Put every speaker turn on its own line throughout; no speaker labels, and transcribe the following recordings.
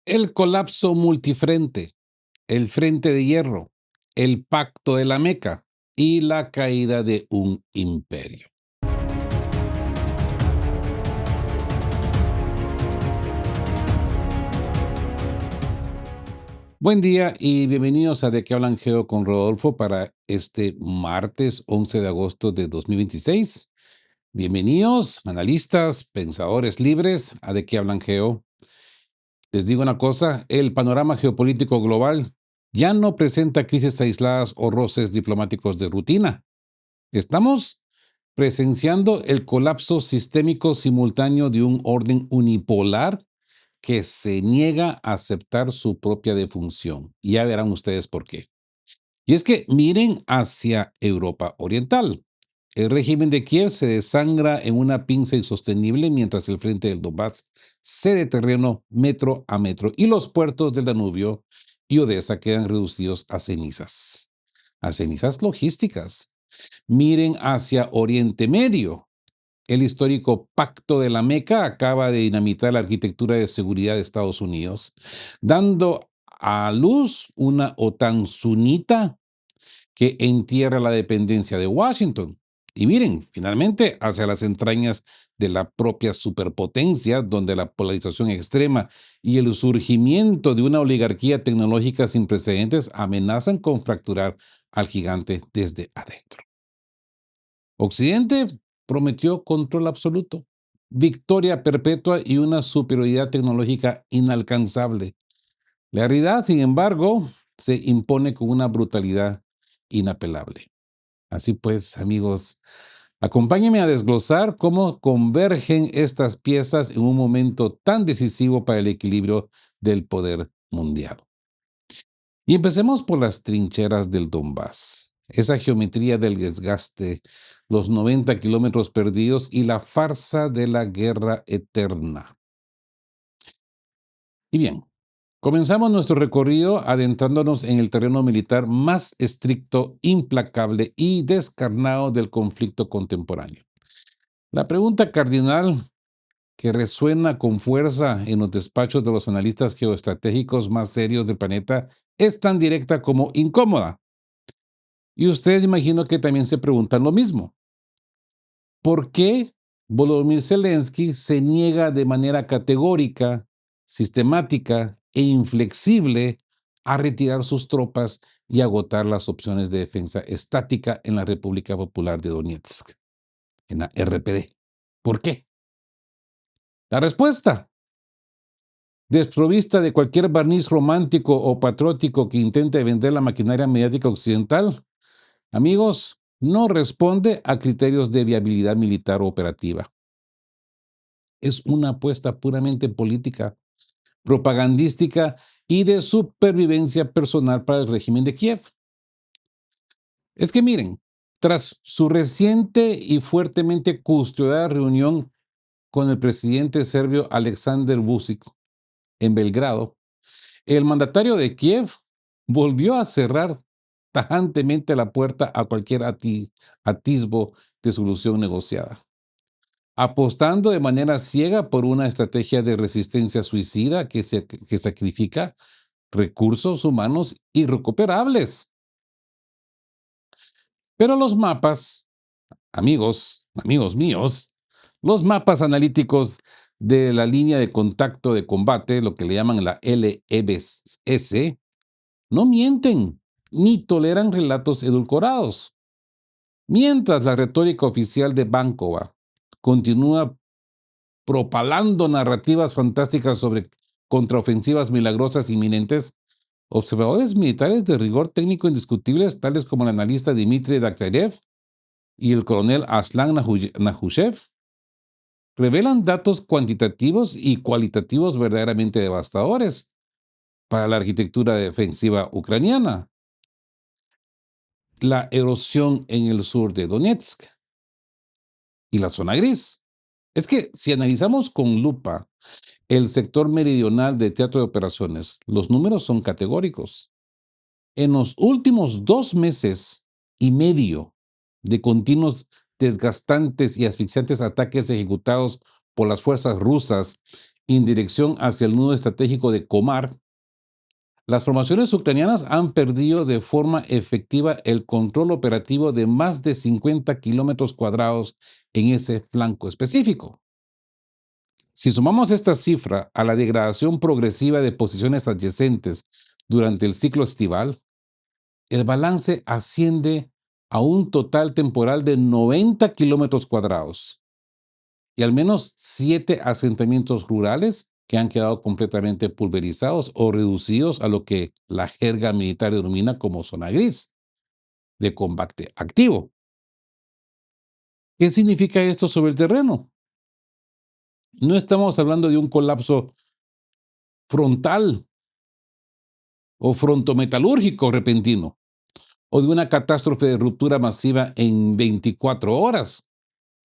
El colapso multifrente, el frente de hierro, el pacto de la Meca y la caída de un imperio. Buen día y bienvenidos a De qué hablan Geo con Rodolfo para este martes 11 de agosto de 2026. Bienvenidos, analistas, pensadores libres a De qué hablan Geo. Les digo una cosa, el panorama geopolítico global ya no presenta crisis aisladas o roces diplomáticos de rutina. Estamos presenciando el colapso sistémico simultáneo de un orden unipolar que se niega a aceptar su propia defunción. Y ya verán ustedes por qué. Y es que miren hacia Europa Oriental. El régimen de Kiev se desangra en una pinza insostenible mientras el frente del Donbass cede terreno metro a metro y los puertos del Danubio y Odessa quedan reducidos a cenizas logísticas. Miren hacia Oriente Medio. El histórico Pacto de la Meca acaba de dinamitar la arquitectura de seguridad de Estados Unidos, dando a luz una OTAN sunita que entierra la dependencia de Washington. Y miren, finalmente, hacia las entrañas de la propia superpotencia, donde la polarización extrema y el surgimiento de una oligarquía tecnológica sin precedentes amenazan con fracturar al gigante desde adentro. Occidente prometió control absoluto, victoria perpetua y una superioridad tecnológica inalcanzable. La realidad, sin embargo, se impone con una brutalidad inapelable. Así pues, amigos, acompáñenme a desglosar cómo convergen estas piezas en un momento tan decisivo para el equilibrio del poder mundial. Y empecemos por las trincheras del Donbass, esa geometría del desgaste, los 90 kilómetros perdidos y la farsa de la guerra eterna. Y bien, comenzamos nuestro recorrido adentrándonos en el terreno militar más estricto, implacable y descarnado del conflicto contemporáneo. La pregunta cardinal que resuena con fuerza en los despachos de los analistas geoestratégicos más serios del planeta es tan directa como incómoda. Y ustedes imagino que también se preguntan lo mismo. ¿Por qué Volodymyr Zelensky se niega de manera categórica, sistemática e inflexible a retirar sus tropas y agotar las opciones de defensa estática en la República Popular de Donetsk, en la RPD? ¿Por qué? La respuesta, desprovista de cualquier barniz romántico o patriótico que intente vender la maquinaria mediática occidental, amigos, no responde a criterios de viabilidad militar o operativa. Es una apuesta puramente política, propagandística y de supervivencia personal para el régimen de Kiev. Es que miren, tras su reciente y fuertemente custodiada reunión con el presidente serbio Aleksandar Vučić en Belgrado, el mandatario de Kiev volvió a cerrar tajantemente la puerta a cualquier atisbo de solución negociada, apostando de manera ciega por una estrategia de resistencia suicida que sacrifica recursos humanos irrecuperables. Pero los mapas, amigos míos, los mapas analíticos de la línea de contacto de combate, lo que le llaman la LEBS, no mienten ni toleran relatos edulcorados. Mientras la retórica oficial de Bankova continúa propalando narrativas fantásticas sobre contraofensivas milagrosas inminentes, observadores militares de rigor técnico indiscutibles, tales como el analista Dmitry Daktarev y el coronel Aslan Nahushev, revelan datos cuantitativos y cualitativos verdaderamente devastadores para la arquitectura defensiva ucraniana. La erosión en el sur de Donetsk y la zona gris. Es que si analizamos con lupa el sector meridional de teatro de operaciones, los números son categóricos. En los últimos 2 meses y medio de continuos desgastantes y asfixiantes ataques ejecutados por las fuerzas rusas en dirección hacia el nudo estratégico de Komar, las formaciones ucranianas han perdido de forma efectiva el control operativo de más de 50 kilómetros cuadrados en ese flanco específico. Si sumamos esta cifra a la degradación progresiva de posiciones adyacentes durante el ciclo estival, el balance asciende a un total temporal de 90 kilómetros cuadrados y al menos 7 asentamientos rurales que han quedado completamente pulverizados o reducidos a lo que la jerga militar denomina como zona gris de combate activo. ¿Qué significa esto sobre el terreno? No estamos hablando de un colapso frontal o frontometalúrgico repentino, o de una catástrofe de ruptura masiva en 24 horas.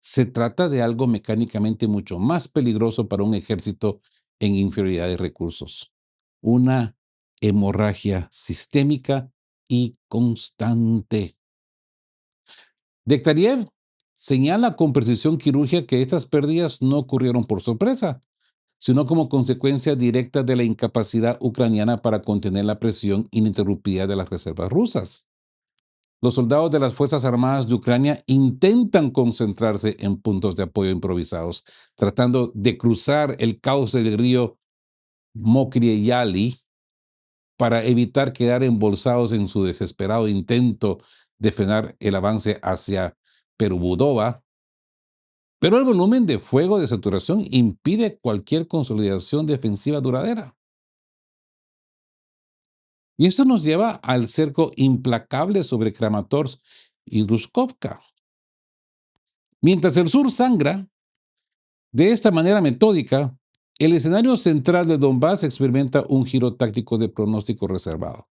Se trata de algo mecánicamente mucho más peligroso para un ejército en inferioridad de recursos. Una hemorragia sistémica y constante. Dektariev señala con precisión quirúrgica que estas pérdidas no ocurrieron por sorpresa, sino como consecuencia directa de la incapacidad ucraniana para contener la presión ininterrumpida de las reservas rusas. Los soldados de las Fuerzas Armadas de Ucrania intentan concentrarse en puntos de apoyo improvisados, tratando de cruzar el cauce del río Mokrieyali para evitar quedar embolsados en su desesperado intento de frenar el avance hacia Perubudova, pero el volumen de fuego de saturación impide cualquier consolidación defensiva duradera. Y esto nos lleva al cerco implacable sobre Kramatorsk y Ruskovka. Mientras el sur sangra, de esta manera metódica, el escenario central de Donbass experimenta un giro táctico de pronóstico reservado.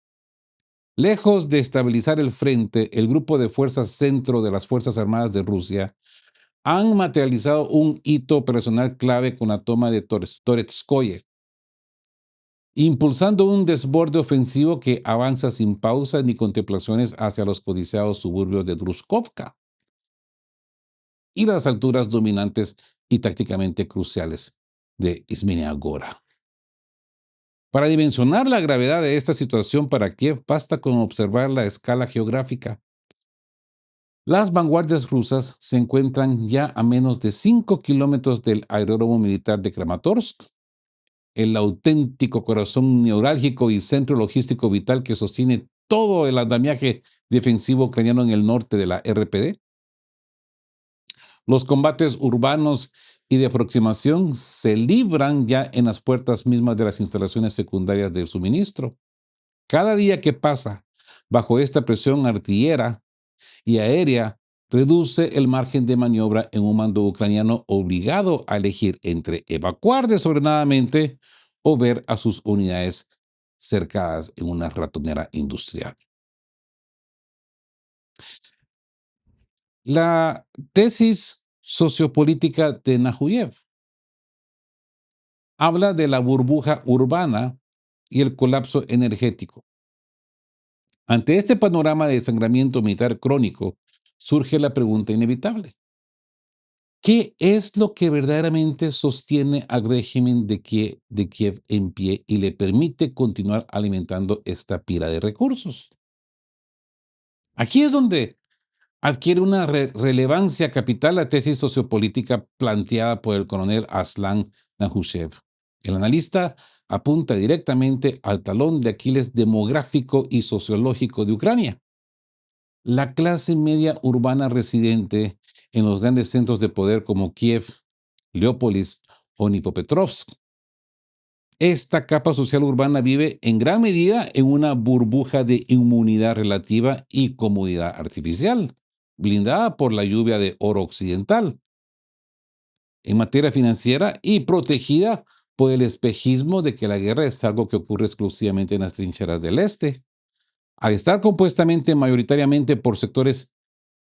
Lejos de estabilizar el frente, el grupo de fuerzas centro de las Fuerzas Armadas de Rusia han materializado un hito operacional clave con la toma de Toretskoye, impulsando un desborde ofensivo que avanza sin pausas ni contemplaciones hacia los codiciados suburbios de Druzhkovka y las alturas dominantes y tácticamente cruciales de Izmini Agora. Para dimensionar la gravedad de esta situación para Kiev basta con observar la escala geográfica. Las vanguardias rusas se encuentran ya a menos de 5 kilómetros del aeródromo militar de Kramatorsk, el auténtico corazón neurálgico y centro logístico vital que sostiene todo el andamiaje defensivo ucraniano en el norte de la RPD. Los combates urbanos y de aproximación se libran ya en las puertas mismas de las instalaciones secundarias del suministro. Cada día que pasa bajo esta presión artillera y aérea reduce el margen de maniobra en un mando ucraniano obligado a elegir entre evacuar desordenadamente o ver a sus unidades cercadas en una ratonera industrial. La tesis sociopolítica de Nahuyev habla de la burbuja urbana y el colapso energético. Ante este panorama de desangramiento militar crónico, surge la pregunta inevitable. ¿Qué es lo que verdaderamente sostiene al régimen de Kiev en pie y le permite continuar alimentando esta pila de recursos? Aquí es donde adquiere una relevancia capital la tesis sociopolítica planteada por el coronel Aslan Nahushev. El analista apunta directamente al talón de Aquiles demográfico y sociológico de Ucrania. La clase media urbana residente en los grandes centros de poder como Kiev, Leópolis o Dnipropetrovsk. Esta capa social urbana vive en gran medida en una burbuja de inmunidad relativa y comodidad artificial, blindada por la lluvia de oro occidental. En materia financiera y protegida por el espejismo de que la guerra es algo que ocurre exclusivamente en las trincheras del este. Al estar compuestamente mayoritariamente por sectores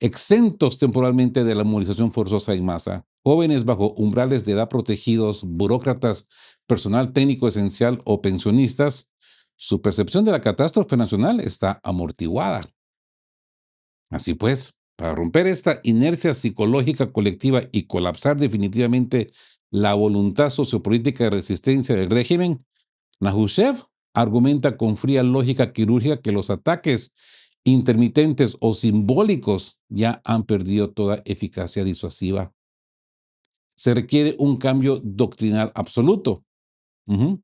exentos temporalmente de la movilización forzosa en masa, jóvenes bajo umbrales de edad protegidos, burócratas, personal técnico esencial o pensionistas, su percepción de la catástrofe nacional está amortiguada. Así pues, para romper esta inercia psicológica colectiva y colapsar definitivamente la voluntad sociopolítica de resistencia del régimen, Nahushev argumenta con fría lógica quirúrgica que los ataques intermitentes o simbólicos ya han perdido toda eficacia disuasiva. Se requiere un cambio doctrinal absoluto. Ujú.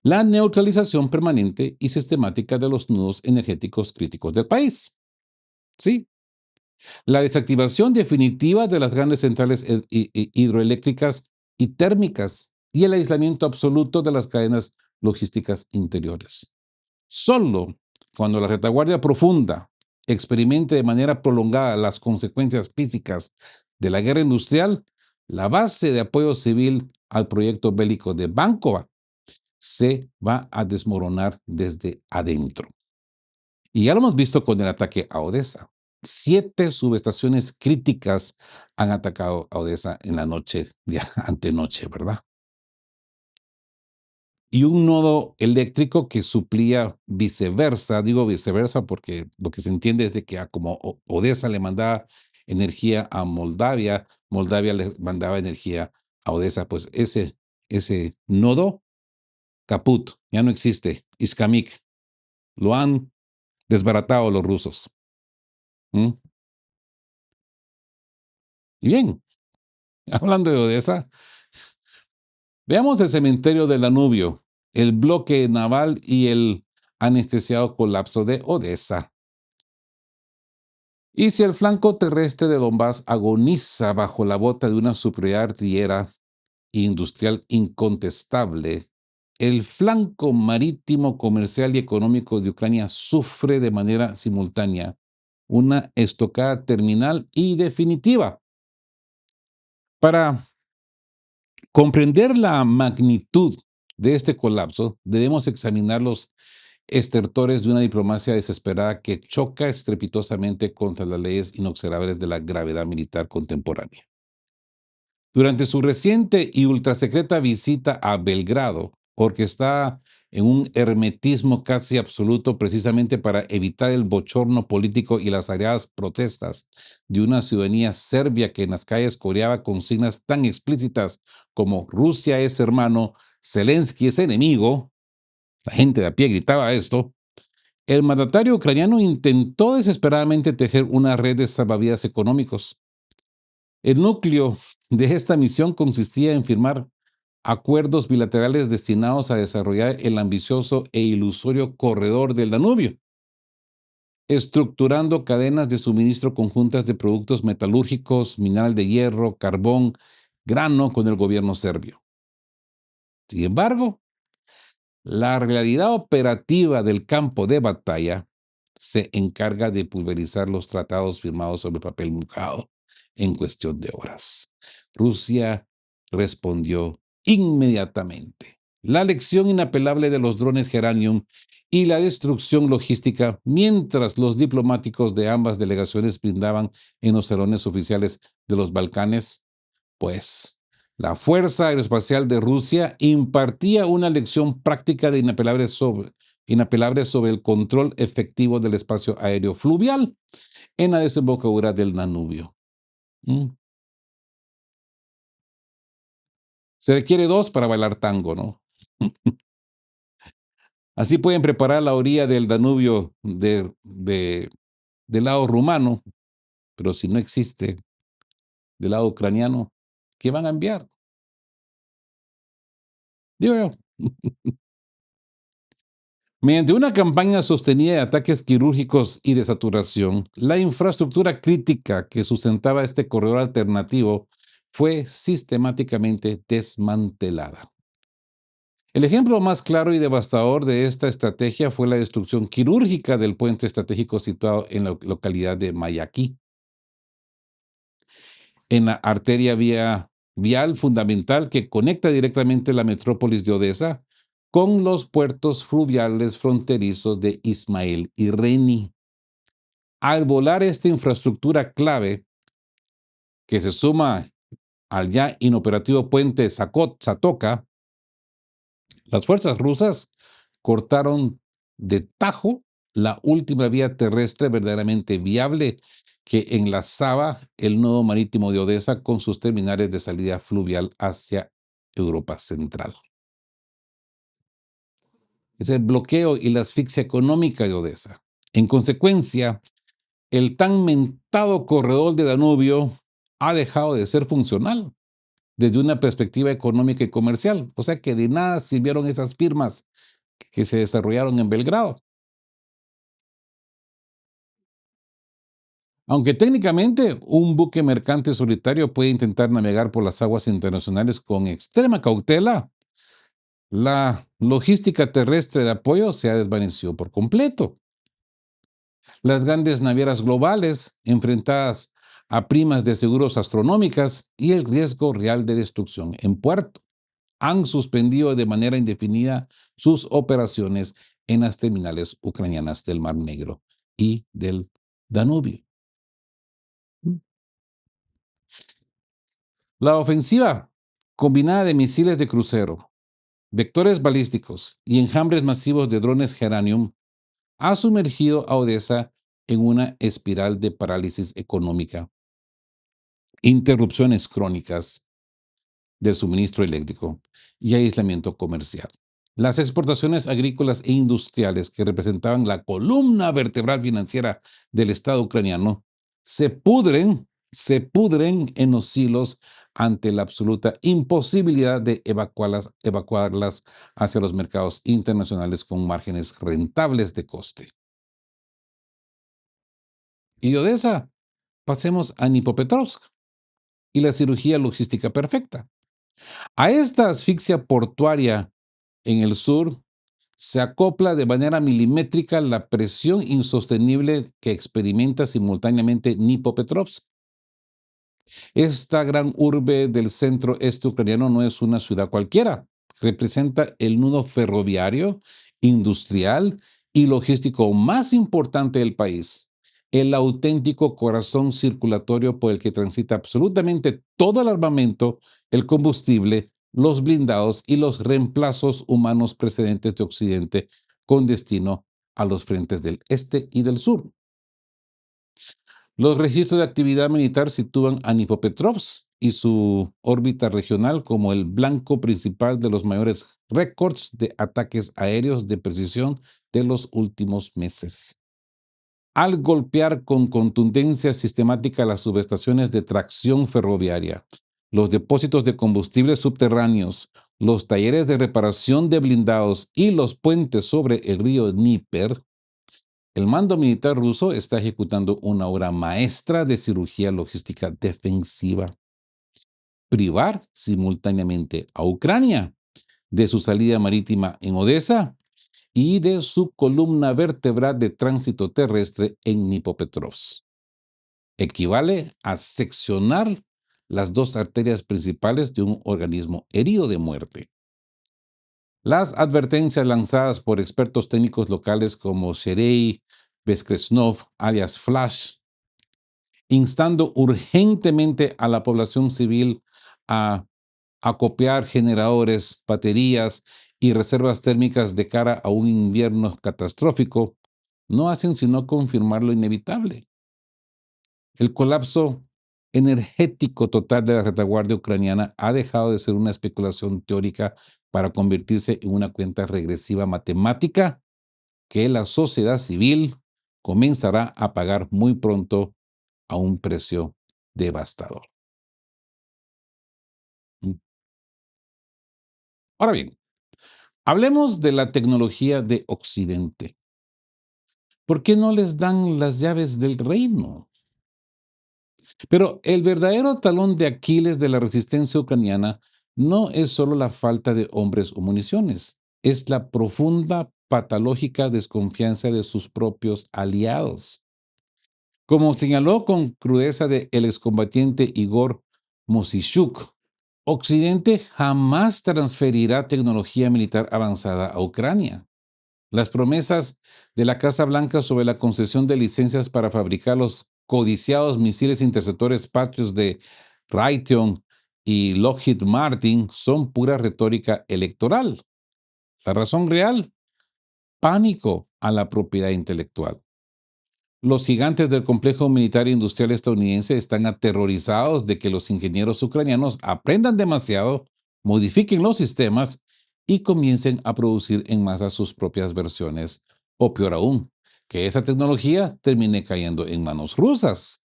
La neutralización permanente y sistemática de los nudos energéticos críticos del país. Sí, la desactivación definitiva de las grandes centrales hidroeléctricas y térmicas y el aislamiento absoluto de las cadenas logísticas interiores. Solo cuando la retaguardia profunda experimente de manera prolongada las consecuencias físicas de la guerra industrial, la base de apoyo civil al proyecto bélico de Bankova se va a desmoronar desde adentro. Y ya lo hemos visto con el ataque a Odessa. 7 subestaciones críticas han atacado a Odessa en la noche de antenoche, ¿verdad? Y un nodo eléctrico que suplía viceversa, digo viceversa porque lo que se entiende es de que como Odessa le mandaba energía a Moldavia, Moldavia le mandaba energía a Odessa, pues ese nodo caput, ya no existe, Iskamik, lo han desbaratado los rusos. ¿Mm? Y bien, hablando de Odessa, veamos el cementerio del Danubio, el bloque naval y el anestesiado colapso de Odessa. Y si el flanco terrestre de Donbass agoniza bajo la bota de una superioridad artillera e industrial incontestable, el flanco marítimo, comercial y económico de Ucrania sufre de manera simultánea una estocada terminal y definitiva. Para comprender la magnitud de este colapso, debemos examinar los estertores de una diplomacia desesperada que choca estrepitosamente contra las leyes inexorables de la gravedad militar contemporánea. Durante su reciente y ultrasecreta visita a Belgrado, orquestada en un hermetismo casi absoluto precisamente para evitar el bochorno político y las aireadas protestas de una ciudadanía serbia que en las calles coreaba consignas tan explícitas como Rusia es hermano, Zelensky es enemigo, la gente de a pie gritaba esto, el mandatario ucraniano intentó desesperadamente tejer una red de salvavidas económicos. El núcleo de esta misión consistía en firmar acuerdos bilaterales destinados a desarrollar el ambicioso e ilusorio corredor del Danubio, estructurando cadenas de suministro conjuntas de productos metalúrgicos, mineral de hierro, carbón, grano con el gobierno serbio. Sin embargo, la realidad operativa del campo de batalla se encarga de pulverizar los tratados firmados sobre papel mojado en cuestión de horas. Rusia respondió inmediatamente. La lección inapelable de los drones Geranium y la destrucción logística mientras los diplomáticos de ambas delegaciones brindaban en los salones oficiales de los Balcanes, pues la Fuerza Aeroespacial de Rusia impartía una lección práctica de inapelable sobre el control efectivo del espacio aéreo fluvial en la desembocadura del Danubio. ¿Mm? Se requiere dos para bailar tango, ¿no? Así pueden preparar la orilla del Danubio del lado rumano, pero si no existe del lado ucraniano, ¿qué van a enviar? Digo yo. Mediante una campaña sostenida de ataques quirúrgicos y de saturación, la infraestructura crítica que sustentaba este corredor alternativo fue sistemáticamente desmantelada. El ejemplo más claro y devastador de esta estrategia fue la destrucción quirúrgica del puente estratégico situado en la localidad de Mayaquí, en la arteria vial fundamental que conecta directamente la metrópolis de Odessa con los puertos fluviales fronterizos de Ismael y Reni. Al volar esta infraestructura clave, que se suma al ya inoperativo puente Zatoka, las fuerzas rusas cortaron de tajo la última vía terrestre verdaderamente viable que enlazaba el nodo marítimo de Odessa con sus terminales de salida fluvial hacia Europa Central. Es el bloqueo y la asfixia económica de Odessa. En consecuencia, el tan mentado corredor de Danubio ha dejado de ser funcional desde una perspectiva económica y comercial. O sea que de nada sirvieron esas firmas que se desarrollaron en Belgrado. Aunque técnicamente un buque mercante solitario puede intentar navegar por las aguas internacionales con extrema cautela, la logística terrestre de apoyo se ha desvanecido por completo. Las grandes navieras globales, enfrentadas a primas de seguros astronómicas y el riesgo real de destrucción en puerto, han suspendido de manera indefinida sus operaciones en las terminales ucranianas del Mar Negro y del Danubio. La ofensiva, combinada de misiles de crucero, vectores balísticos y enjambres masivos de drones Geranium, ha sumergido a Odessa en una espiral de parálisis económica, interrupciones crónicas del suministro eléctrico y aislamiento comercial. Las exportaciones agrícolas e industriales, que representaban la columna vertebral financiera del Estado ucraniano, se pudren en los silos ante la absoluta imposibilidad de evacuarlas hacia los mercados internacionales con márgenes rentables de coste. Y de Odessa, pasemos a Dnipropetrovsk y la cirugía logística perfecta. A esta asfixia portuaria en el sur se acopla de manera milimétrica la presión insostenible que experimenta simultáneamente Dnipropetrovsk. Esta gran urbe del centro este ucraniano no es una ciudad cualquiera. Representa el nudo ferroviario, industrial y logístico más importante del país. El auténtico corazón circulatorio por el que transita absolutamente todo el armamento, el combustible, los blindados y los reemplazos humanos precedentes de Occidente con destino a los frentes del este y del sur. Los registros de actividad militar sitúan a Dnipropetrovsk y su órbita regional como el blanco principal de los mayores récords de ataques aéreos de precisión de los últimos meses. Al golpear con contundencia sistemática las subestaciones de tracción ferroviaria, los depósitos de combustibles subterráneos, los talleres de reparación de blindados y los puentes sobre el río Dnieper, el mando militar ruso está ejecutando una obra maestra de cirugía logística defensiva. Privar simultáneamente a Ucrania de su salida marítima en Odessa y de su columna vertebral de tránsito terrestre en Dnipropetrovsk. Equivale a seccionar las dos arterias principales de un organismo herido de muerte. Las advertencias lanzadas por expertos técnicos locales como Sergei Beskresnov, alias Flash, instando urgentemente a la población civil a acopiar generadores, baterías y reservas térmicas de cara a un invierno catastrófico, no hacen sino confirmar lo inevitable. El colapso energético total de la retaguardia ucraniana ha dejado de ser una especulación teórica para convertirse en una cuenta regresiva matemática que la sociedad civil comenzará a pagar muy pronto a un precio devastador. Mm. Ahora bien, hablemos de la tecnología de Occidente. ¿Por qué no les dan las llaves del reino? Pero el verdadero talón de Aquiles de la resistencia ucraniana no es solo la falta de hombres o municiones, es la profunda patológica desconfianza de sus propios aliados. Como señaló con crudeza el excombatiente Igor Mosishuk, Occidente jamás transferirá tecnología militar avanzada a Ucrania. Las promesas de la Casa Blanca sobre la concesión de licencias para fabricar los codiciados misiles interceptores patrios de Raytheon y Lockheed Martin son pura retórica electoral. La razón real: pánico a la propiedad intelectual. Los gigantes del complejo militar e industrial estadounidense están aterrorizados de que los ingenieros ucranianos aprendan demasiado, modifiquen los sistemas y comiencen a producir en masa sus propias versiones, o peor aún, que esa tecnología termine cayendo en manos rusas.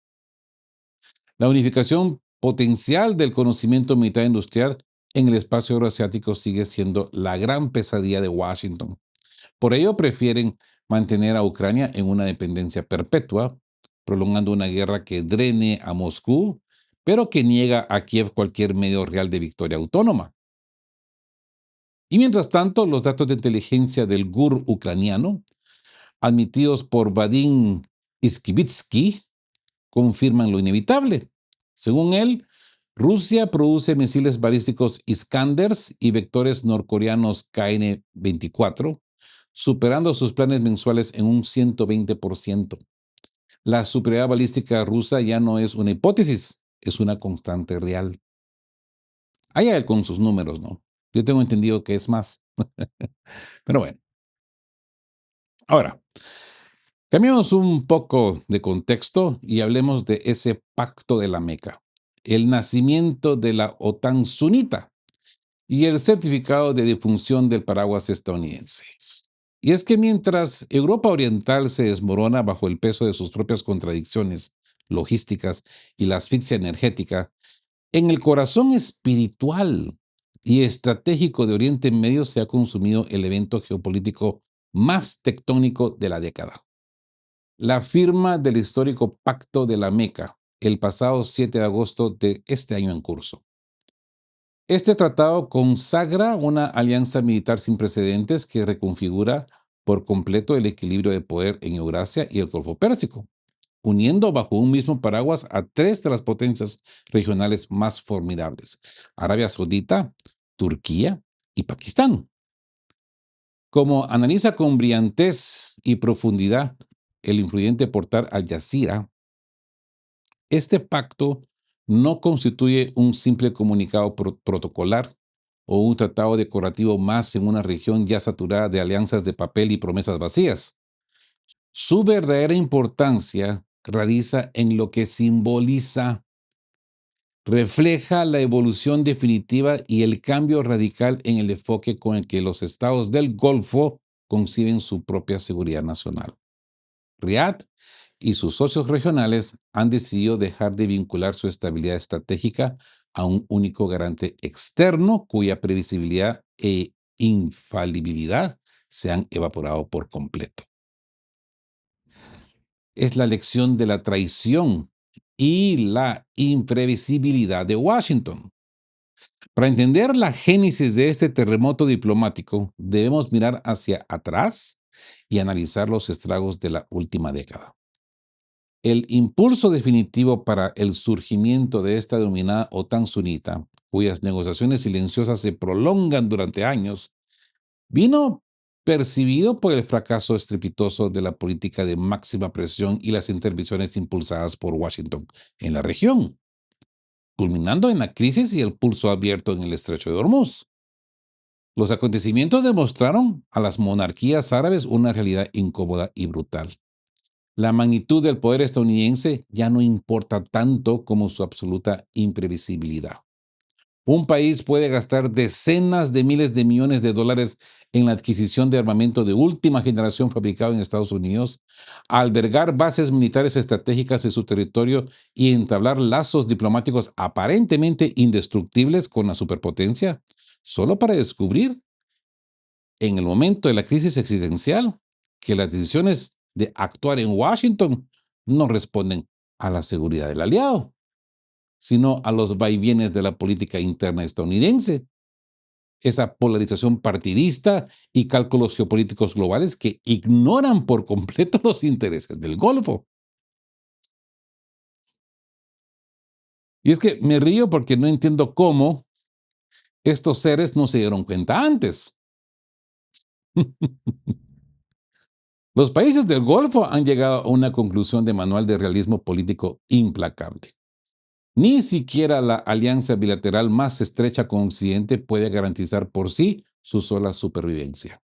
La unificación potencial del conocimiento militar industrial en el espacio euroasiático sigue siendo la gran pesadilla de Washington. Por ello prefieren mantener a Ucrania en una dependencia perpetua, prolongando una guerra que drene a Moscú, pero que niega a Kiev cualquier medio real de victoria autónoma. Y mientras tanto, los datos de inteligencia del GUR ucraniano, admitidos por Vadim Iskivitsky, confirman lo inevitable. Según él, Rusia produce misiles balísticos Iskanders y vectores norcoreanos KN-24, superando sus planes mensuales en un 120%. La superioridad balística rusa ya no es una hipótesis, es una constante real. Allá él con sus números, ¿no? Yo tengo entendido que es más. Pero bueno, ahora, cambiemos un poco de contexto y hablemos de ese pacto de la Meca, el nacimiento de la OTAN sunita y el certificado de defunción del paraguas estadounidense. Y es que mientras Europa Oriental se desmorona bajo el peso de sus propias contradicciones logísticas y la asfixia energética, en el corazón espiritual y estratégico de Oriente Medio se ha consumido el evento geopolítico más tectónico de la década. La firma del histórico Pacto de la Meca, el pasado 7 de agosto de este año en curso. Este tratado consagra una alianza militar sin precedentes que reconfigura por completo el equilibrio de poder en Eurasia y el Golfo Pérsico, uniendo bajo un mismo paraguas a tres de las potencias regionales más formidables: Arabia Saudita, Turquía y Pakistán. Como analiza con brillantez y profundidad el influyente portal Al Jazeera, este pacto no constituye un simple comunicado protocolar o un tratado decorativo más en una región ya saturada de alianzas de papel y promesas vacías. Su verdadera importancia radica en lo que simboliza, refleja la evolución definitiva y el cambio radical en el enfoque con el que los estados del Golfo conciben su propia seguridad nacional. Riad y sus socios regionales han decidido dejar de vincular su estabilidad estratégica a un único garante externo cuya previsibilidad e infalibilidad se han evaporado por completo. Es la lección de la traición y la imprevisibilidad de Washington. Para entender la génesis de este terremoto diplomático, debemos mirar hacia atrás y analizar los estragos de la última década. El impulso definitivo para el surgimiento de esta denominada OTAN sunita, cuyas negociaciones silenciosas se prolongan durante años, vino percibido por el fracaso estrepitoso de la política de máxima presión y las intervenciones impulsadas por Washington en la región, culminando en la crisis y el pulso abierto en el estrecho de Hormuz. Los acontecimientos demostraron a las monarquías árabes una realidad incómoda y brutal. La magnitud del poder estadounidense ya no importa tanto como su absoluta imprevisibilidad. Un país puede gastar decenas de miles de millones de dólares en la adquisición de armamento de última generación fabricado en Estados Unidos, albergar bases militares estratégicas en su territorio y entablar lazos diplomáticos aparentemente indestructibles con la superpotencia, solo para descubrir, en el momento de la crisis existencial, que las decisiones de actuar en Washington no responden a la seguridad del aliado, sino a los vaivienes de la política interna estadounidense, esa polarización partidista y cálculos geopolíticos globales que ignoran por completo los intereses del Golfo. Y es que me río porque no entiendo cómo estos seres no se dieron cuenta antes. Los países del Golfo han llegado a una conclusión de manual de realismo político implacable. Ni siquiera la alianza bilateral más estrecha con Occidente puede garantizar por sí su sola supervivencia.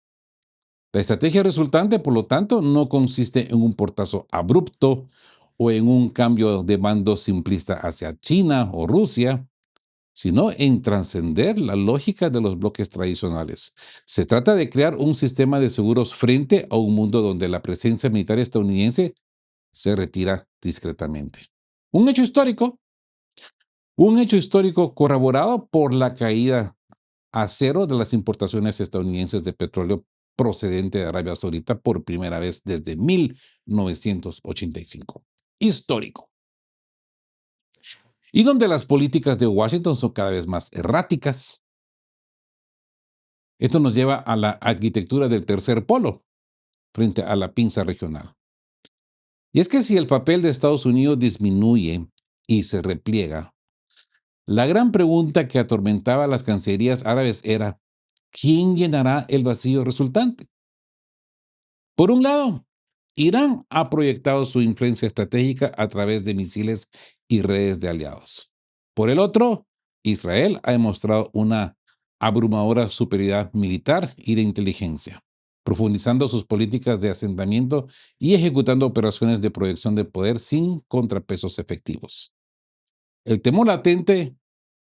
La estrategia resultante, por lo tanto, no consiste en un portazo abrupto o en un cambio de mando simplista hacia China o Rusia, sino en trascender la lógica de los bloques tradicionales. Se trata de crear un sistema de seguros frente a un mundo donde la presencia militar estadounidense se retira discretamente. Un hecho histórico, un hecho histórico corroborado por la caída a cero de las importaciones estadounidenses de petróleo procedente de Arabia Saudita por primera vez desde 1985. Histórico. Y donde las políticas de Washington son cada vez más erráticas. Esto nos lleva a la arquitectura del tercer polo frente a la pinza regional. Y es que si el papel de Estados Unidos disminuye y se repliega, la gran pregunta que atormentaba a las cancillerías árabes era, ¿quién llenará el vacío resultante? Por un lado, Irán ha proyectado su influencia estratégica a través de misiles y redes de aliados. Por el otro, Israel ha demostrado una abrumadora superioridad militar y de inteligencia, profundizando sus políticas de asentamiento y ejecutando operaciones de proyección de poder sin contrapesos efectivos. El temor latente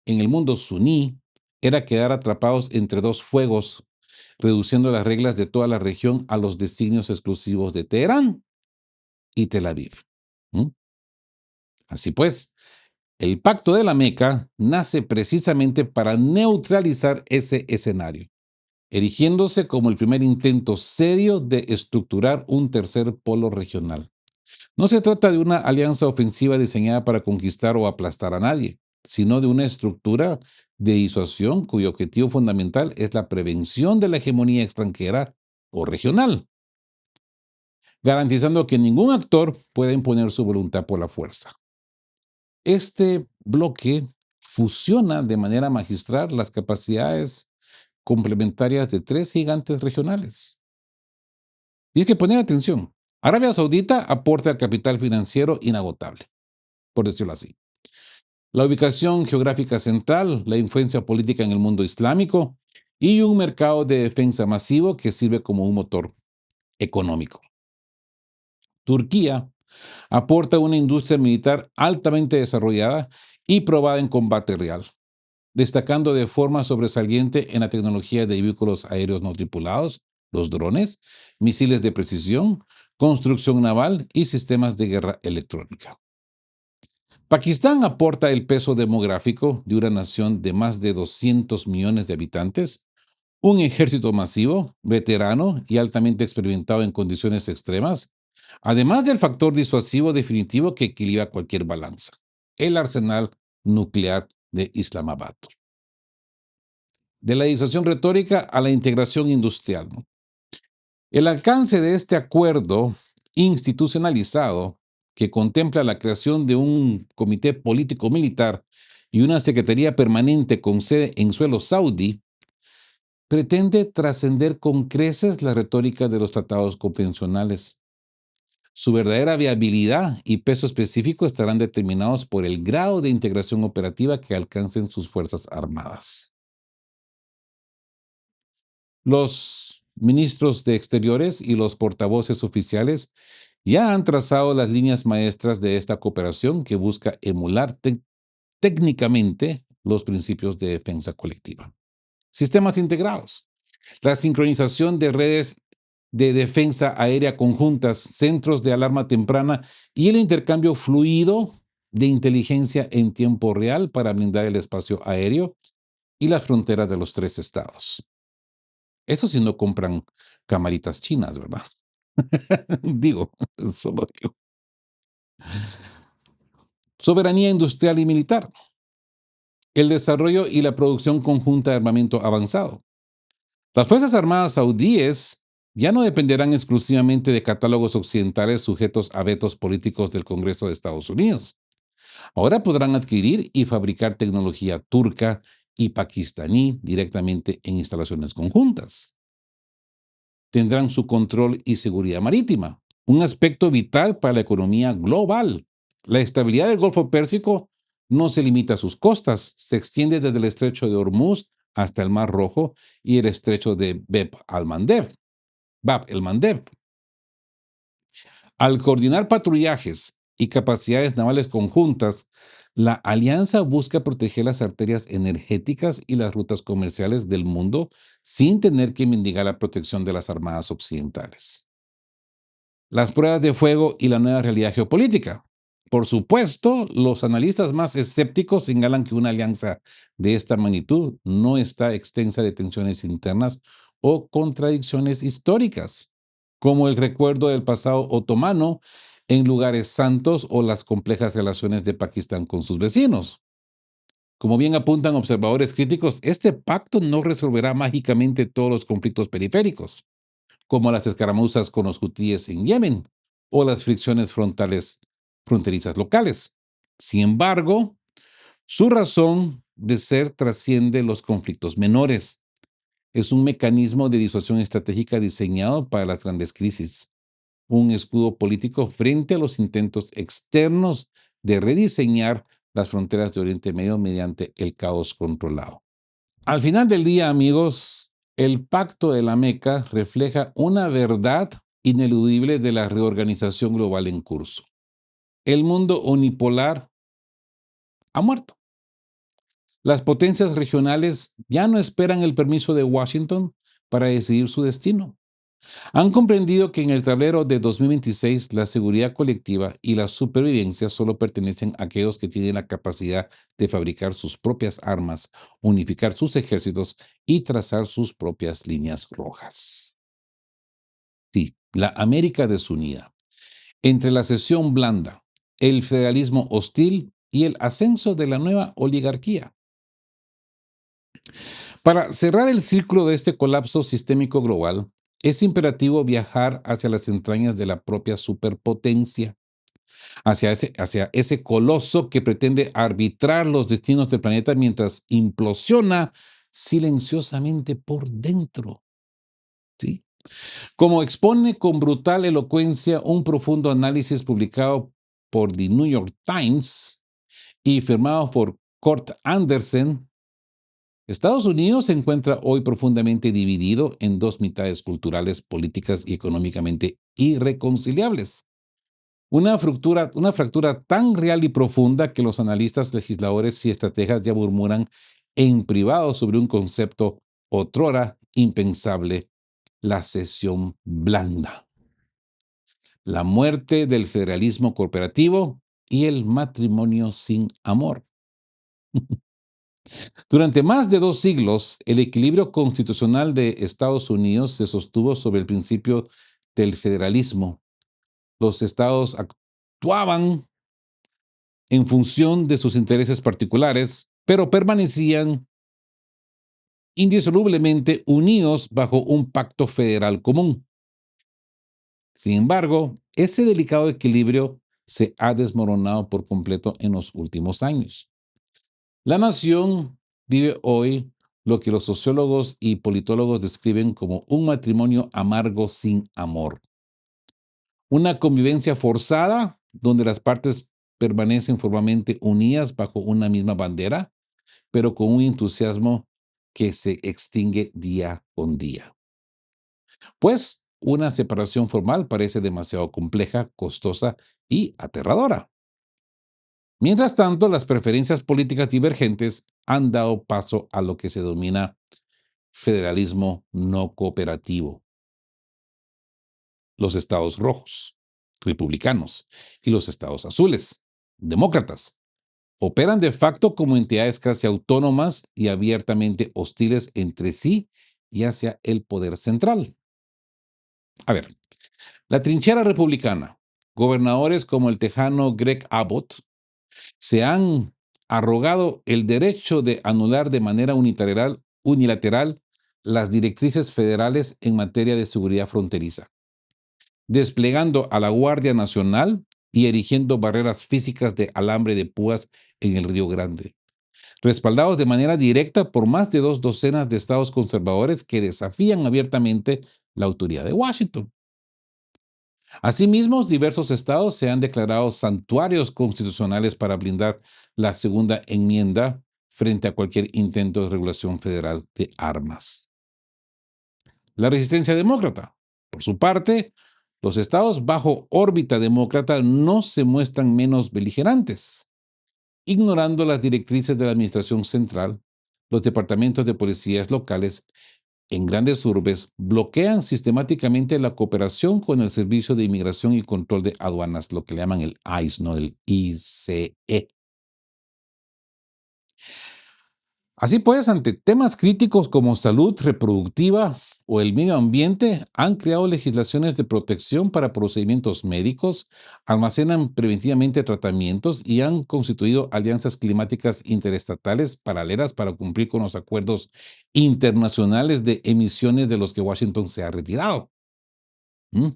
en el mundo suní era quedar atrapados entre dos fuegos, reduciendo las reglas de toda la región a los designios exclusivos de Teherán y Tel Aviv. ¿Mm? Así pues, el Pacto de la Meca nace precisamente para neutralizar ese escenario, erigiéndose como el primer intento serio de estructurar un tercer polo regional. No se trata de una alianza ofensiva diseñada para conquistar o aplastar a nadie, sino de una estructura de disuasión cuyo objetivo fundamental es la prevención de la hegemonía extranjera o regional, garantizando que ningún actor pueda imponer su voluntad por la fuerza. Este bloque fusiona de manera magistral las capacidades complementarias de tres gigantes regionales. Y es que poner atención, Arabia Saudita aporta al capital financiero inagotable, por decirlo así. La ubicación geográfica central, la influencia política en el mundo islámico y un mercado de defensa masivo que sirve como un motor económico. Turquía aporta una industria militar altamente desarrollada y probada en combate real, destacando de forma sobresaliente en la tecnología de vehículos aéreos no tripulados, los drones, misiles de precisión, construcción naval y sistemas de guerra electrónica. Pakistán aporta el peso demográfico de una nación de más de 200 millones de habitantes, un ejército masivo, veterano y altamente experimentado en condiciones extremas, además del factor disuasivo definitivo que equilibra cualquier balanza, el arsenal nuclear de Islamabad. De la disuasión retórica a la integración industrial, ¿no? El alcance de este acuerdo institucionalizado, que contempla la creación de un comité político-militar y una secretaría permanente con sede en suelo saudí, pretende trascender con creces la retórica de los tratados convencionales. Su verdadera viabilidad y peso específico estarán determinados por el grado de integración operativa que alcancen sus fuerzas armadas. Los ministros de Exteriores y los portavoces oficiales ya han trazado las líneas maestras de esta cooperación que busca emular técnicamente los principios de defensa colectiva. Sistemas integrados, la sincronización de redes de defensa aérea conjuntas, centros de alarma temprana y el intercambio fluido de inteligencia en tiempo real para blindar el espacio aéreo y las fronteras de los tres estados. Eso si no compran camaritas chinas, ¿verdad? Digo, solo digo. Soberanía industrial y militar. El desarrollo y la producción conjunta de armamento avanzado. Las Fuerzas Armadas saudíes ya no dependerán exclusivamente de catálogos occidentales sujetos a vetos políticos del Congreso de Estados Unidos. Ahora podrán adquirir y fabricar tecnología turca y pakistaní directamente en instalaciones conjuntas. Tendrán su control y seguridad marítima, un aspecto vital para la economía global. La estabilidad del Golfo Pérsico no se limita a sus costas, se extiende desde el estrecho de Hormuz hasta el Mar Rojo y el estrecho de Bab al-Mandeb. Bab el Mandeb. Al coordinar patrullajes y capacidades navales conjuntas, la alianza busca proteger las arterias energéticas y las rutas comerciales del mundo sin tener que mendigar la protección de las armadas occidentales. Las pruebas de fuego y la nueva realidad geopolítica. Por supuesto, los analistas más escépticos señalan que una alianza de esta magnitud no está extensa de tensiones internas o contradicciones históricas, como el recuerdo del pasado otomano en lugares santos o las complejas relaciones de Pakistán con sus vecinos. Como bien apuntan observadores críticos, este pacto no resolverá mágicamente todos los conflictos periféricos como las escaramuzas con los hutíes en Yemen o las fricciones fronterizas locales. Sin embargo, su razón de ser trasciende los conflictos menores. Es un mecanismo de disuasión estratégica diseñado para las grandes crisis, un escudo político frente a los intentos externos de rediseñar las fronteras de Oriente Medio mediante el caos controlado. Al final del día, amigos, el Pacto de la Meca refleja una verdad ineludible de la reorganización global en curso. El mundo unipolar ha muerto. Las potencias regionales ya no esperan el permiso de Washington para decidir su destino. Han comprendido que en el tablero de 2026 la seguridad colectiva y la supervivencia solo pertenecen a aquellos que tienen la capacidad de fabricar sus propias armas, unificar sus ejércitos y trazar sus propias líneas rojas. Sí, la América desunida, entre la cesión blanda, el federalismo hostil y el ascenso de la nueva oligarquía. Para cerrar el círculo de este colapso sistémico global, es imperativo viajar hacia las entrañas de la propia superpotencia, hacia ese coloso que pretende arbitrar los destinos del planeta mientras implosiona silenciosamente por dentro. ¿Sí? Como expone con brutal elocuencia un profundo análisis publicado por The New York Times y firmado por Kurt Andersen, Estados Unidos se encuentra hoy profundamente dividido en dos mitades culturales, políticas y económicamente irreconciliables. Una fractura tan real y profunda que los analistas, legisladores y estrategas ya murmuran en privado sobre un concepto otrora impensable: la cesión blanda, la muerte del federalismo corporativo y el matrimonio sin amor. Durante más de 2 siglos, el equilibrio constitucional de Estados Unidos se sostuvo sobre el principio del federalismo. Los estados actuaban en función de sus intereses particulares, pero permanecían indisolublemente unidos bajo un pacto federal común. Sin embargo, ese delicado equilibrio se ha desmoronado por completo en los últimos años. La nación vive hoy lo que los sociólogos y politólogos describen como un matrimonio amargo sin amor. Una convivencia forzada donde las partes permanecen formalmente unidas bajo una misma bandera, pero con un entusiasmo que se extingue día con día. Pues una separación formal parece demasiado compleja, costosa y aterradora. Mientras tanto, las preferencias políticas divergentes han dado paso a lo que se denomina federalismo no cooperativo. Los estados rojos, republicanos, y los estados azules, demócratas, operan de facto como entidades casi autónomas y abiertamente hostiles entre sí y hacia el poder central. A ver, la trinchera republicana, gobernadores como el tejano Greg Abbott, se han arrogado el derecho de anular de manera unilateral las directrices federales en materia de seguridad fronteriza, desplegando a la Guardia Nacional y erigiendo barreras físicas de alambre de púas en el Río Grande, respaldados de manera directa por más de 2 docenas de estados conservadores que desafían abiertamente la autoridad de Washington. Asimismo, diversos estados se han declarado santuarios constitucionales para blindar la segunda enmienda frente a cualquier intento de regulación federal de armas. La resistencia demócrata. Por su parte, los estados bajo órbita demócrata no se muestran menos beligerantes. Ignorando las directrices de la administración central, los departamentos de policías locales en grandes urbes bloquean sistemáticamente la cooperación con el Servicio de Inmigración y Control de Aduanas, lo que le llaman el ICE, no el ICE. Así pues, ante temas críticos como salud reproductiva o el medio ambiente, han creado legislaciones de protección para procedimientos médicos, almacenan preventivamente tratamientos y han constituido alianzas climáticas interestatales paralelas para cumplir con los acuerdos internacionales de emisiones de los que Washington se ha retirado. ¿Mm?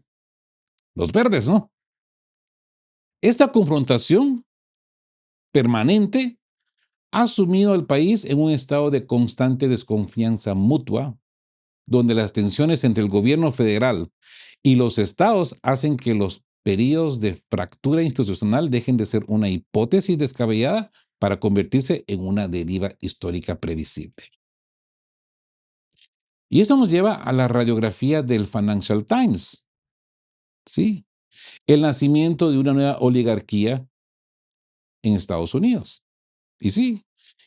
Los verdes, ¿no? Esta confrontación permanente ha sumido al país en un estado de constante desconfianza mutua donde las tensiones entre el gobierno federal y los estados hacen que los periodos de fractura institucional dejen de ser una hipótesis descabellada para convertirse en una deriva histórica previsible. Y esto nos lleva a la radiografía del Financial Times, ¿sí? El nacimiento de una nueva oligarquía en Estados Unidos. Y sí,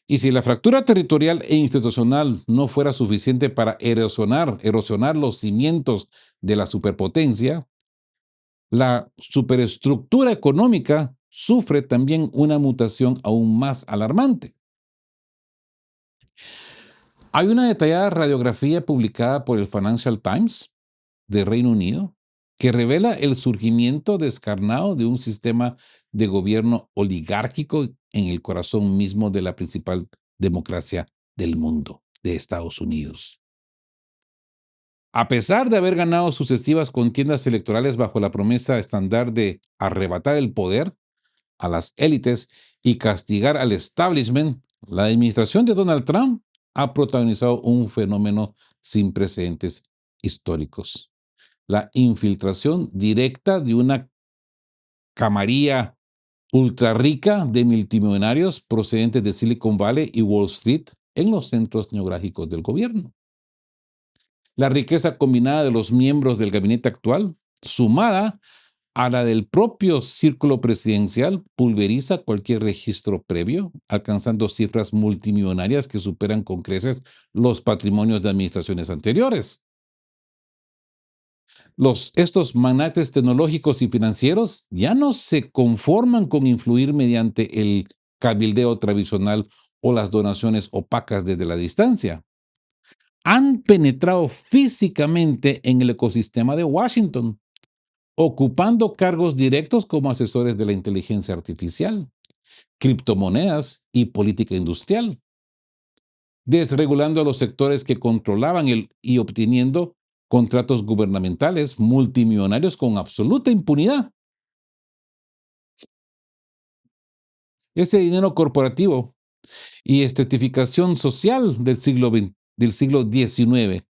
y si la fractura territorial e institucional no fuera suficiente para erosionar los cimientos de la superpotencia, la superestructura económica sufre también una mutación aún más alarmante. Hay una detallada radiografía publicada por el Financial Times de Reino Unido que revela el surgimiento descarnado de un sistema de gobierno oligárquico en el corazón mismo de la principal democracia del mundo, de Estados Unidos. A pesar de haber ganado sucesivas contiendas electorales bajo la promesa estándar de arrebatar el poder a las élites y castigar al establishment, la administración de Donald Trump ha protagonizado un fenómeno sin precedentes históricos: la infiltración directa de una camarilla ultra rica de multimillonarios procedentes de Silicon Valley y Wall Street en los centros neurálgicos del gobierno. La riqueza combinada de los miembros del gabinete actual, sumada a la del propio círculo presidencial, pulveriza cualquier registro previo, alcanzando cifras multimillonarias que superan con creces los patrimonios de administraciones anteriores. Estos magnates tecnológicos y financieros ya no se conforman con influir mediante el cabildeo tradicional o las donaciones opacas desde la distancia. Han penetrado físicamente en el ecosistema de Washington, ocupando cargos directos como asesores de la inteligencia artificial, criptomonedas y política industrial, desregulando a los sectores que controlaban y obteniendo contratos gubernamentales multimillonarios con absoluta impunidad. Ese dinero corporativo y estratificación social del siglo XIX.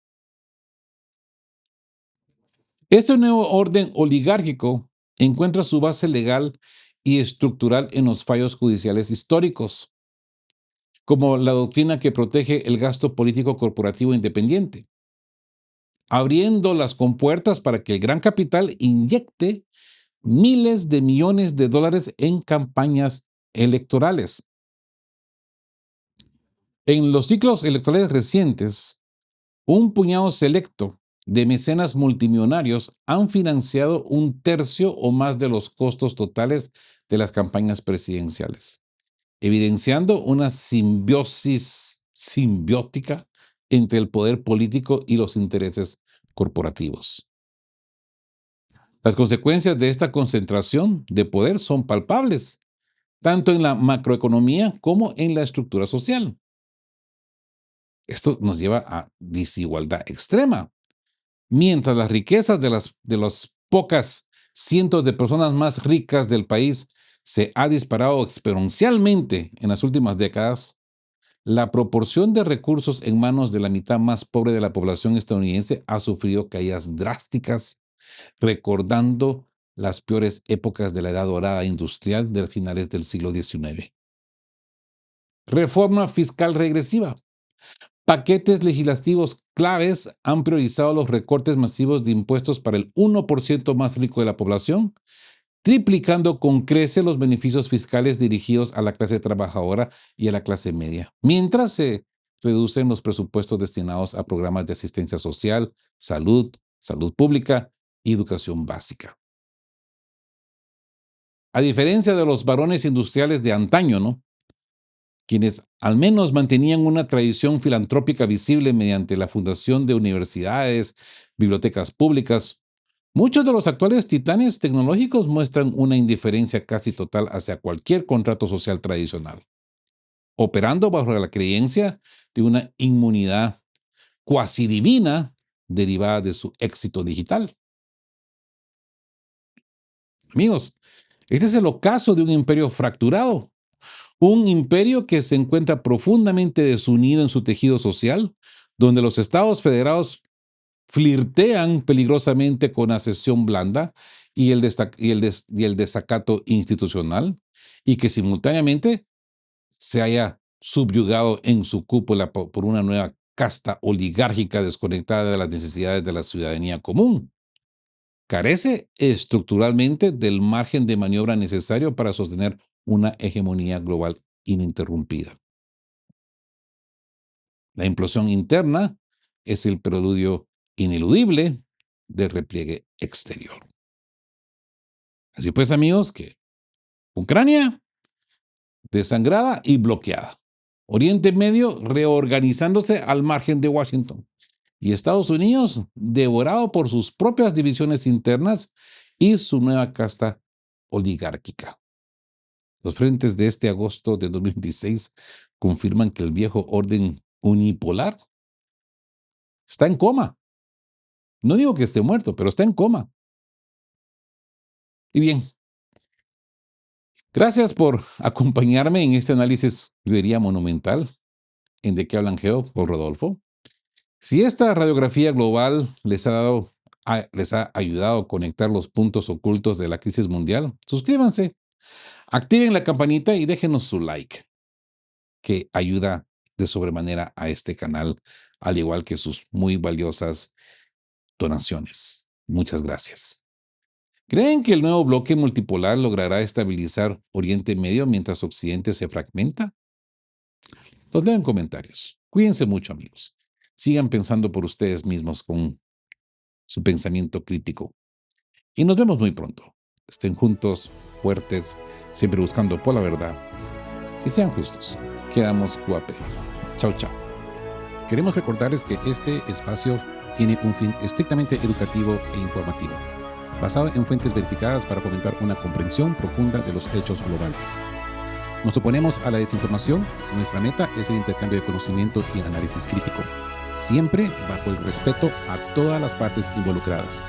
Este nuevo orden oligárquico encuentra su base legal y estructural en los fallos judiciales históricos, como la doctrina que protege el gasto político corporativo independiente, abriendo las compuertas para que el gran capital inyecte miles de millones de dólares en campañas electorales. En los ciclos electorales recientes, un puñado selecto de mecenas multimillonarios han financiado un tercio o más de los costos totales de las campañas presidenciales, evidenciando una simbiosis simbiótica entre el poder político y los intereses corporativos. Las consecuencias de esta concentración de poder son palpables, tanto en la macroeconomía como en la estructura social. Esto nos lleva a desigualdad extrema. Mientras las riquezas de las pocas cientos de personas más ricas del país se ha disparado exponencialmente en las últimas décadas, la proporción de recursos en manos de la mitad más pobre de la población estadounidense ha sufrido caídas drásticas, recordando las peores épocas de la edad dorada industrial de finales del siglo XIX. Reforma fiscal regresiva. Paquetes legislativos claves han priorizado los recortes masivos de impuestos para el 1% más rico de la población, triplicando con creces los beneficios fiscales dirigidos a la clase trabajadora y a la clase media, mientras se reducen los presupuestos destinados a programas de asistencia social, salud, salud pública y educación básica. A diferencia de los varones industriales de antaño, ¿no? Quienes al menos mantenían una tradición filantrópica visible mediante la fundación de universidades, bibliotecas públicas. Muchos de los actuales titanes tecnológicos muestran una indiferencia casi total hacia cualquier contrato social tradicional, operando bajo la creencia de una inmunidad cuasi divina derivada de su éxito digital. Amigos, este es el ocaso de un imperio fracturado, un imperio que se encuentra profundamente desunido en su tejido social, donde los estados federados flirtean peligrosamente con la cesión blanda y el desacato institucional, y que simultáneamente se haya subyugado en su cúpula por una nueva casta oligárquica desconectada de las necesidades de la ciudadanía común. Carece estructuralmente del margen de maniobra necesario para sostener una hegemonía global ininterrumpida. La implosión interna es el preludio ineludible del repliegue exterior. Así pues, amigos, que Ucrania desangrada y bloqueada. Oriente Medio reorganizándose al margen de Washington. Y Estados Unidos devorado por sus propias divisiones internas y su nueva casta oligárquica. Los frentes de este agosto de 2026 confirman que el viejo orden unipolar está en coma. No digo que esté muerto, pero está en coma. Y bien, gracias por acompañarme en este análisis, yo diría, monumental, en De qué hablan Geo por Rodolfo. Si esta radiografía global les ha ayudado a conectar los puntos ocultos de la crisis mundial, suscríbanse, activen la campanita y déjenos su like, que ayuda de sobremanera a este canal, al igual que sus muy valiosas donaciones. Muchas gracias. ¿Creen que el nuevo bloque multipolar logrará estabilizar Oriente Medio mientras Occidente se fragmenta? Los leo en comentarios. Cuídense mucho, amigos. Sigan pensando por ustedes mismos con su pensamiento crítico. Y nos vemos muy pronto. Estén juntos, fuertes, siempre buscando por la verdad. Y sean justos. Quedamos guape. Chao, chao. Queremos recordarles que este espacio tiene un fin estrictamente educativo e informativo, basado en fuentes verificadas para fomentar una comprensión profunda de los hechos globales. Nos oponemos a la desinformación. Nuestra meta es el intercambio de conocimiento y análisis crítico, siempre bajo el respeto a todas las partes involucradas.